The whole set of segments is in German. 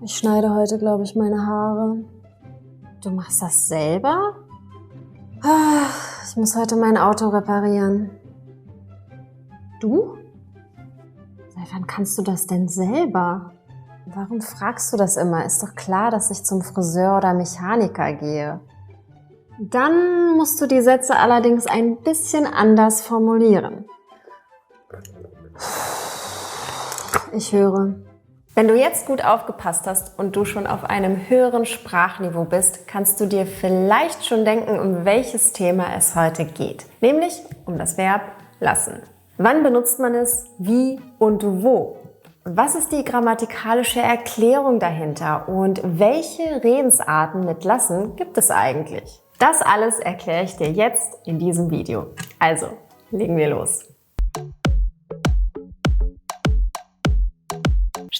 Ich schneide heute, glaube ich, meine Haare. Du machst das selber? Ich muss heute mein Auto reparieren. Du? Seit wann kannst du das denn selber? Warum fragst du das immer? Ist doch klar, dass ich zum Friseur oder Mechaniker gehe. Dann musst du die Sätze allerdings ein bisschen anders formulieren. Ich höre. Wenn du jetzt gut aufgepasst hast und du schon auf einem höheren Sprachniveau bist, kannst du dir vielleicht schon denken, um welches Thema es heute geht. Nämlich um das Verb lassen. Wann benutzt man es, wie und wo? Was ist die grammatikalische Erklärung dahinter und welche Redensarten mit lassen gibt es eigentlich? Das alles erkläre ich dir jetzt in diesem Video. Also, legen wir los.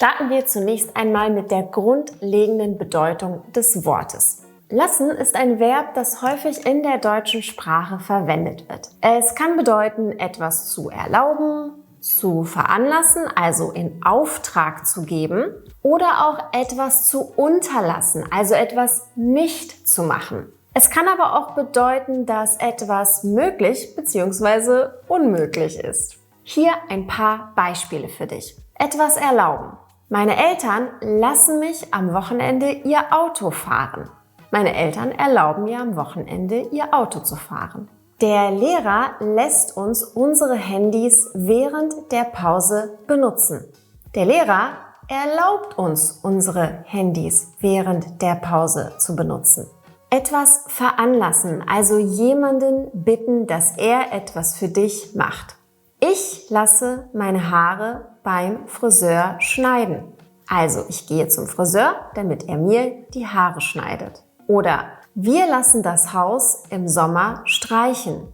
Starten wir zunächst einmal mit der grundlegenden Bedeutung des Wortes. Lassen ist ein Verb, das häufig in der deutschen Sprache verwendet wird. Es kann bedeuten, etwas zu erlauben, zu veranlassen, also in Auftrag zu geben, oder auch etwas zu unterlassen, also etwas nicht zu machen. Es kann aber auch bedeuten, dass etwas möglich bzw. unmöglich ist. Hier ein paar Beispiele für dich. Etwas erlauben. Meine Eltern lassen mich am Wochenende ihr Auto fahren. Meine Eltern erlauben mir am Wochenende ihr Auto zu fahren. Der Lehrer lässt uns unsere Handys während der Pause benutzen. Der Lehrer erlaubt uns, unsere Handys während der Pause zu benutzen. Etwas veranlassen, also jemanden bitten, dass er etwas für dich macht. Ich lasse meine Haare beim Friseur schneiden. Also ich gehe zum Friseur, damit er mir die Haare schneidet. Oder wir lassen das Haus im Sommer streichen.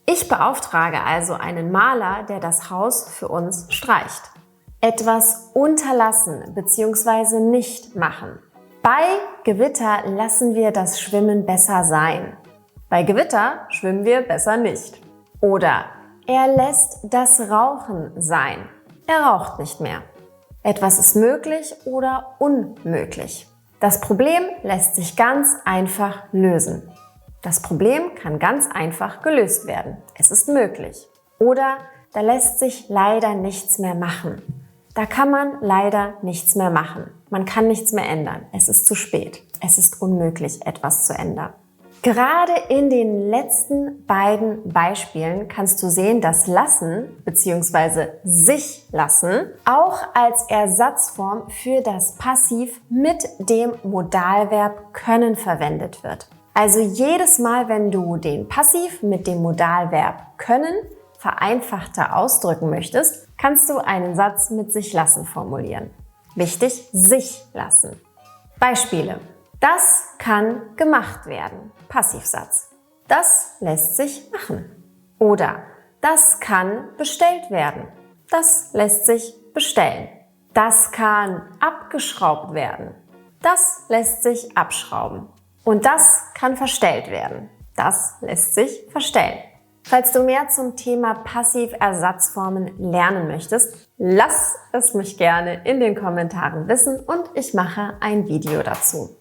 Ich beauftrage also einen Maler, der das Haus für uns streicht. Etwas unterlassen bzw. nicht machen. Bei Gewitter lassen wir das Schwimmen besser sein. Bei Gewitter schwimmen wir besser nicht. Oder er lässt das Rauchen sein. Er raucht nicht mehr. Etwas ist möglich oder unmöglich. Das Problem lässt sich ganz einfach lösen. Das Problem kann ganz einfach gelöst werden. Es ist möglich. Oder da lässt sich leider nichts mehr machen. Da kann man leider nichts mehr machen. Man kann nichts mehr ändern. Es ist zu spät. Es ist unmöglich, etwas zu ändern. Gerade in den letzten beiden Beispielen kannst du sehen, dass lassen bzw. sich lassen auch als Ersatzform für das Passiv mit dem Modalverb können verwendet wird. Also jedes Mal, wenn du den Passiv mit dem Modalverb können vereinfachter ausdrücken möchtest, kannst du einen Satz mit sich lassen formulieren. Wichtig, sich lassen. Beispiele. Das kann gemacht werden. Passivsatz. Das lässt sich machen. Oder das kann bestellt werden. Das lässt sich bestellen. Das kann abgeschraubt werden. Das lässt sich abschrauben. Und das kann verstellt werden. Das lässt sich verstellen. Falls du mehr zum Thema Passiversatzformen lernen möchtest, lass es mich gerne in den Kommentaren wissen und ich mache ein Video dazu.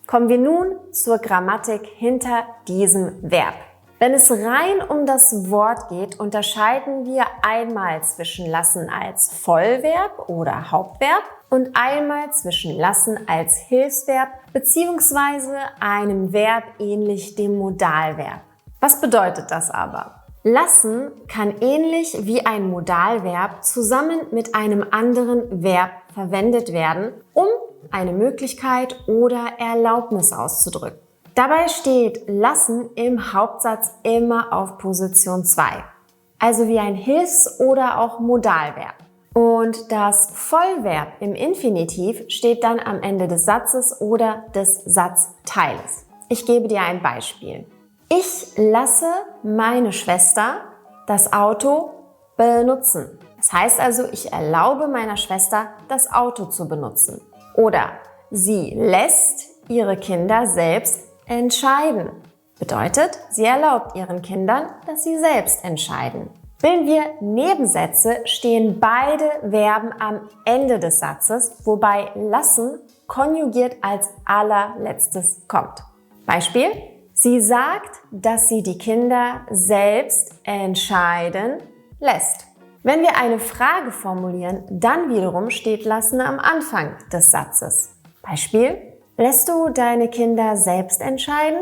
Kommen wir nun zur Grammatik hinter diesem Verb. Wenn es rein um das Wort geht, unterscheiden wir einmal zwischen lassen als Vollverb oder Hauptverb und einmal zwischen lassen als Hilfsverb bzw. einem Verb ähnlich dem Modalverb. Was bedeutet das aber? Lassen kann ähnlich wie ein Modalverb zusammen mit einem anderen Verb verwendet werden, um eine Möglichkeit oder Erlaubnis auszudrücken. Dabei steht lassen im Hauptsatz immer auf Position 2, also wie ein Hilfs- oder auch Modalverb. Und das Vollverb im Infinitiv steht dann am Ende des Satzes oder des Satzteiles. Ich gebe dir ein Beispiel. Ich lasse meine Schwester das Auto benutzen. Das heißt also, ich erlaube meiner Schwester, das Auto zu benutzen. Oder sie lässt ihre Kinder selbst entscheiden. Bedeutet, sie erlaubt ihren Kindern, dass sie selbst entscheiden. Bilden wir Nebensätze, stehen beide Verben am Ende des Satzes, wobei lassen konjugiert als allerletztes kommt. Beispiel: Sie sagt, dass sie die Kinder selbst entscheiden lässt. Wenn wir eine Frage formulieren, dann wiederum steht lassen am Anfang des Satzes. Beispiel: Lässt du deine Kinder selbst entscheiden?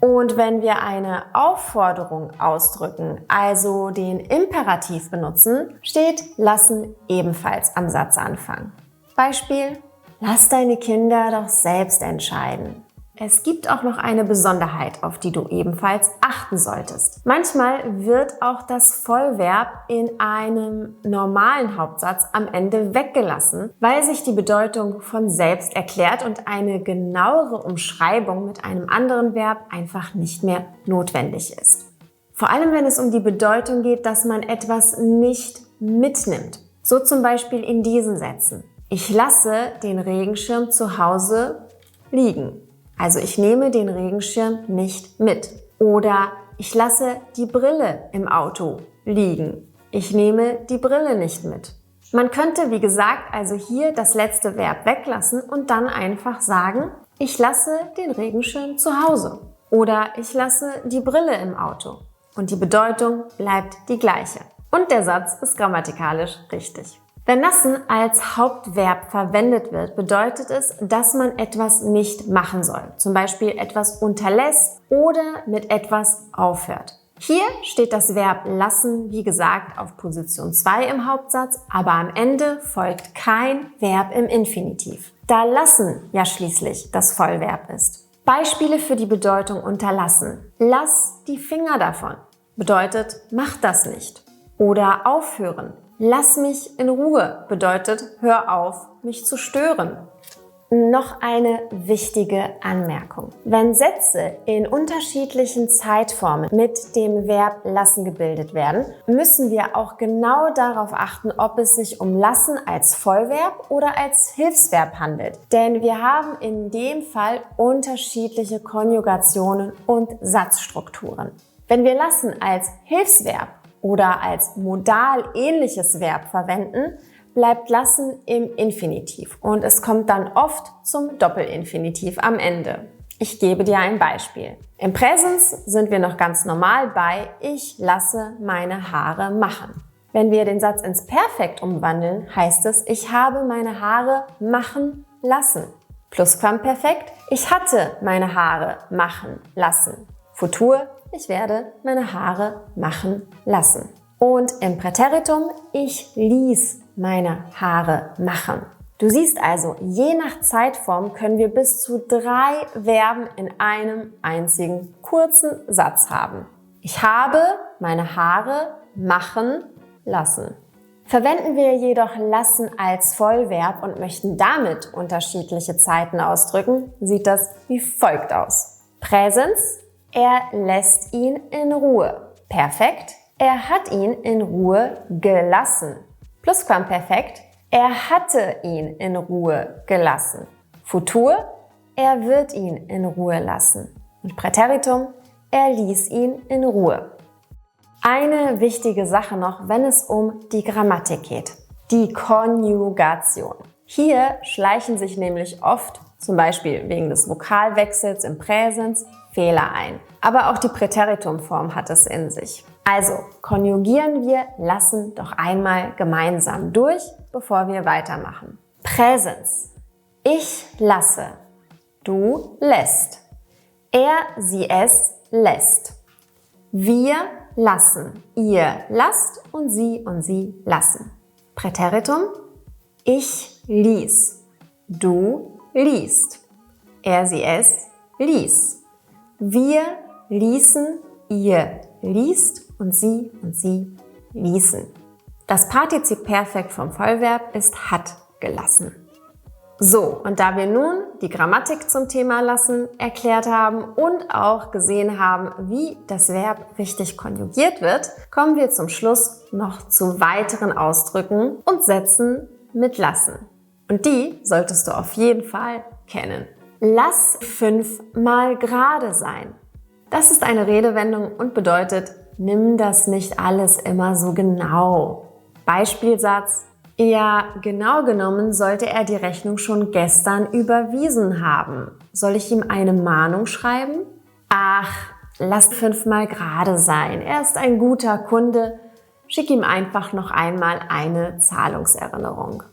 Und wenn wir eine Aufforderung ausdrücken, also den Imperativ benutzen, steht lassen ebenfalls am Satzanfang. Beispiel: Lass deine Kinder doch selbst entscheiden. Es gibt auch noch eine Besonderheit, auf die du ebenfalls achten solltest. Manchmal wird auch das Vollverb in einem normalen Hauptsatz am Ende weggelassen, weil sich die Bedeutung von selbst erklärt und eine genauere Umschreibung mit einem anderen Verb einfach nicht mehr notwendig ist. Vor allem, wenn es um die Bedeutung geht, dass man etwas nicht mitnimmt. So zum Beispiel in diesen Sätzen: Ich lasse den Regenschirm zu Hause liegen. Also ich nehme den Regenschirm nicht mit. Oder ich lasse die Brille im Auto liegen. Ich nehme die Brille nicht mit. Man könnte, wie gesagt, also hier das letzte Verb weglassen und dann einfach sagen: Ich lasse den Regenschirm zu Hause. Oder ich lasse die Brille im Auto. Und die Bedeutung bleibt die gleiche. Und der Satz ist grammatikalisch richtig. Wenn lassen als Hauptverb verwendet wird, bedeutet es, dass man etwas nicht machen soll. Zum Beispiel etwas unterlässt oder mit etwas aufhört. Hier steht das Verb lassen, wie gesagt, auf Position 2 im Hauptsatz, aber am Ende folgt kein Verb im Infinitiv, da lassen ja schließlich das Vollverb ist. Beispiele für die Bedeutung unterlassen: Lass die Finger davon bedeutet, mach das nicht. Oder aufhören: Lass mich in Ruhe bedeutet, hör auf, mich zu stören. Noch eine wichtige Anmerkung. Wenn Sätze in unterschiedlichen Zeitformen mit dem Verb lassen gebildet werden, müssen wir auch genau darauf achten, ob es sich um lassen als Vollverb oder als Hilfsverb handelt. Denn wir haben in dem Fall unterschiedliche Konjugationen und Satzstrukturen. Wenn wir lassen als Hilfsverb oder als modal ähnliches Verb verwenden, bleibt lassen im Infinitiv und es kommt dann oft zum Doppelinfinitiv am Ende. Ich gebe dir ein Beispiel. Im Präsens sind wir noch ganz normal bei ich lasse meine Haare machen. Wenn wir den Satz ins Perfekt umwandeln, heißt es ich habe meine Haare machen lassen. Plusquamperfekt: ich hatte meine Haare machen lassen. Futur: ich werde meine Haare machen lassen. Und im Präteritum: ich ließ meine Haare machen. Du siehst also, je nach Zeitform können wir bis zu 3 Verben in einem einzigen kurzen Satz haben. Ich habe meine Haare machen lassen. Verwenden wir jedoch lassen als Vollverb und möchten damit unterschiedliche Zeiten ausdrücken, sieht das wie folgt aus. Präsens: er lässt ihn in Ruhe. Perfekt: er hat ihn in Ruhe gelassen. Plusquamperfekt: er hatte ihn in Ruhe gelassen. Futur: er wird ihn in Ruhe lassen. Und Präteritum: er ließ ihn in Ruhe. Eine wichtige Sache noch, wenn es um die Grammatik geht: die Konjugation. Hier schleichen sich nämlich oft, zum Beispiel wegen des Vokalwechsels im Präsens, Fehler ein. Aber auch die Präteritumform hat es in sich. Also konjugieren wir lassen doch einmal gemeinsam durch, bevor wir weitermachen. Präsens: ich lasse. Du lässt. Er, sie, es lässt. Wir lassen. Ihr lasst und sie lassen. Präteritum: ich ließ. Du liest. Er, sie, es ließ. Wir ließen, ihr liest und sie ließen. Das Partizip Perfekt vom Vollverb ist hat gelassen. So, und da wir nun die Grammatik zum Thema lassen erklärt haben und auch gesehen haben, wie das Verb richtig konjugiert wird, kommen wir zum Schluss noch zu weiteren Ausdrücken und Sätzen mit lassen. Und die solltest du auf jeden Fall kennen. Lass 5-mal gerade sein. Das ist eine Redewendung und bedeutet, nimm das nicht alles immer so genau. Beispielsatz: Ja, genau genommen sollte er die Rechnung schon gestern überwiesen haben. Soll ich ihm eine Mahnung schreiben? Ach, lass 5-mal gerade sein. Er ist ein guter Kunde. Schick ihm einfach noch einmal eine Zahlungserinnerung.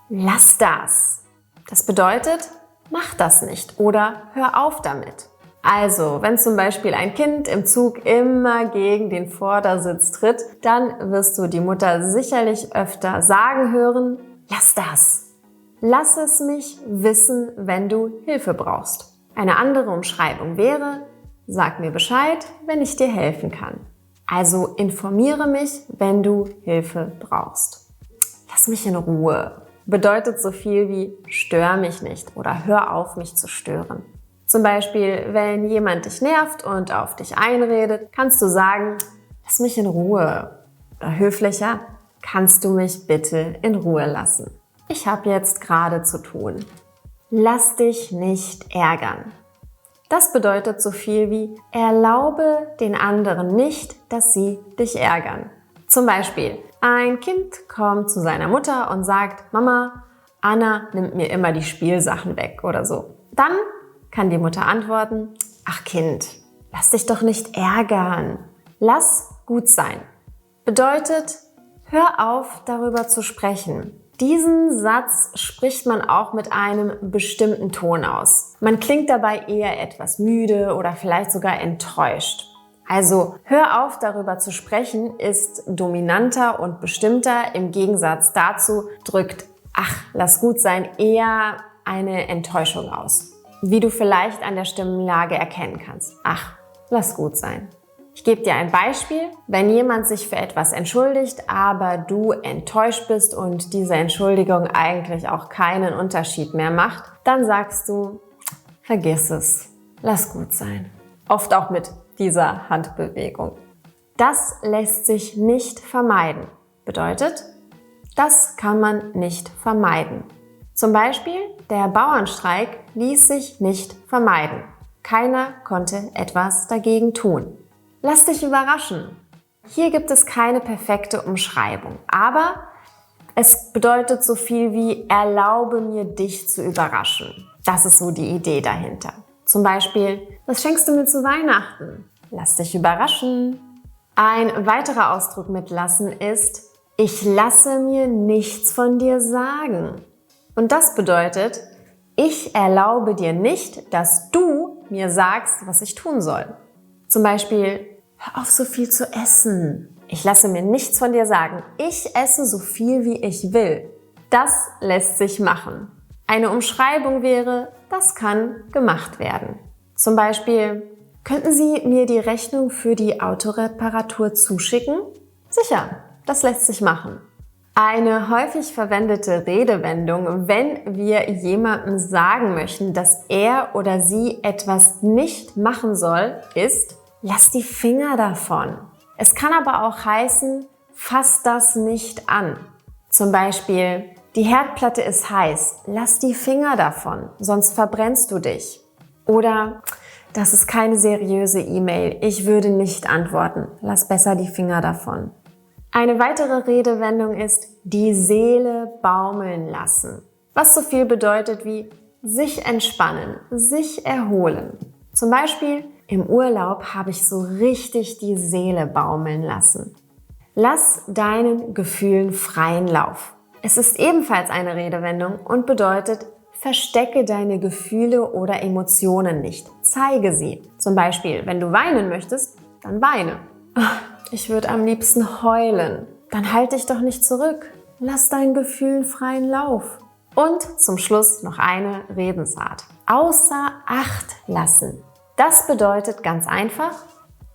Lass das. Das bedeutet, mach das nicht oder hör auf damit. Also, wenn zum Beispiel ein Kind im Zug immer gegen den Vordersitz tritt, dann wirst du die Mutter sicherlich öfter sagen hören, lass das. Lass es mich wissen, wenn du Hilfe brauchst. Eine andere Umschreibung wäre, sag mir Bescheid, wenn ich dir helfen kann. Also informiere mich, wenn du Hilfe brauchst. Lass mich in Ruhe. Bedeutet so viel wie stör mich nicht oder hör auf, mich zu stören. Zum Beispiel, wenn jemand dich nervt und auf dich einredet, kannst du sagen, lass mich in Ruhe. Oder höflicher, kannst du mich bitte in Ruhe lassen? Ich habe jetzt gerade zu tun. Lass dich nicht ärgern. Das bedeutet so viel wie erlaube den anderen nicht, dass sie dich ärgern. Zum Beispiel, ein Kind kommt zu seiner Mutter und sagt, Mama, Anna nimmt mir immer die Spielsachen weg oder so. Dann kann die Mutter antworten, ach Kind, lass dich doch nicht ärgern. Lass gut sein. Bedeutet, hör auf, darüber zu sprechen. Diesen Satz spricht man auch mit einem bestimmten Ton aus. Man klingt dabei eher etwas müde oder vielleicht sogar enttäuscht. Also hör auf, darüber zu sprechen, ist dominanter und bestimmter. Im Gegensatz dazu drückt ach, lass gut sein eher eine Enttäuschung aus. Wie du vielleicht an der Stimmlage erkennen kannst. Ach, lass gut sein. Ich gebe dir ein Beispiel. Wenn jemand sich für etwas entschuldigt, aber du enttäuscht bist und diese Entschuldigung eigentlich auch keinen Unterschied mehr macht, dann sagst du, vergiss es, lass gut sein. Oft auch mit dieser Handbewegung. Das lässt sich nicht vermeiden. Bedeutet, das kann man nicht vermeiden. Zum Beispiel, der Bauernstreik ließ sich nicht vermeiden. Keiner konnte etwas dagegen tun. Lass dich überraschen. Hier gibt es keine perfekte Umschreibung, aber es bedeutet so viel wie erlaube mir, dich zu überraschen. Das ist so die Idee dahinter. Zum Beispiel, was schenkst du mir zu Weihnachten? Lass dich überraschen. Ein weiterer Ausdruck mit lassen ist, ich lasse mir nichts von dir sagen. Und das bedeutet, ich erlaube dir nicht, dass du mir sagst, was ich tun soll. Zum Beispiel, hör auf, so viel zu essen. Ich lasse mir nichts von dir sagen. Ich esse so viel, wie ich will. Das lässt sich machen. Eine Umschreibung wäre, das kann gemacht werden. Zum Beispiel, könnten Sie mir die Rechnung für die Autoreparatur zuschicken? Sicher, das lässt sich machen. Eine häufig verwendete Redewendung, wenn wir jemandem sagen möchten, dass er oder sie etwas nicht machen soll, ist, lass die Finger davon. Es kann aber auch heißen, fass das nicht an. Zum Beispiel, die Herdplatte ist heiß, lass die Finger davon, sonst verbrennst du dich. Oder, das ist keine seriöse E-Mail, ich würde nicht antworten, lass besser die Finger davon. Eine weitere Redewendung ist, die Seele baumeln lassen, was so viel bedeutet wie sich entspannen, sich erholen. Zum Beispiel, im Urlaub habe ich so richtig die Seele baumeln lassen. Lass deinen Gefühlen freien Lauf. Es ist ebenfalls eine Redewendung und bedeutet, verstecke deine Gefühle oder Emotionen nicht. Zeige sie. Zum Beispiel, wenn du weinen möchtest, dann weine. Ich würde am liebsten heulen. Dann halt dich doch nicht zurück. Lass deinen Gefühlen freien Lauf. Und zum Schluss noch eine Redensart. Außer Acht lassen. Das bedeutet ganz einfach,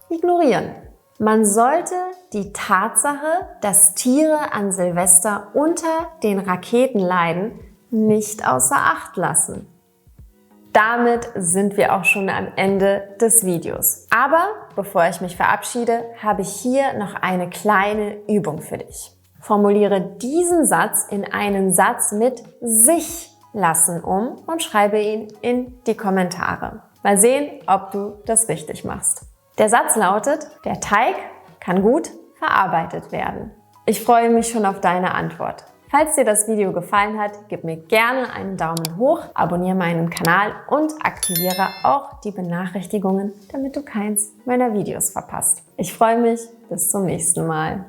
ignorieren. Man sollte die Tatsache, dass Tiere an Silvester unter den Raketen leiden, nicht außer Acht lassen. Damit sind wir auch schon am Ende des Videos. Aber bevor ich mich verabschiede, habe ich hier noch eine kleine Übung für dich. Formuliere diesen Satz in einen Satz mit sich lassen um und schreibe ihn in die Kommentare. Mal sehen, ob du das richtig machst. Der Satz lautet, der Teig kann gut verarbeitet werden. Ich freue mich schon auf deine Antwort. Falls dir das Video gefallen hat, gib mir gerne einen Daumen hoch, abonniere meinen Kanal und aktiviere auch die Benachrichtigungen, damit du keins meiner Videos verpasst. Ich freue mich, bis zum nächsten Mal.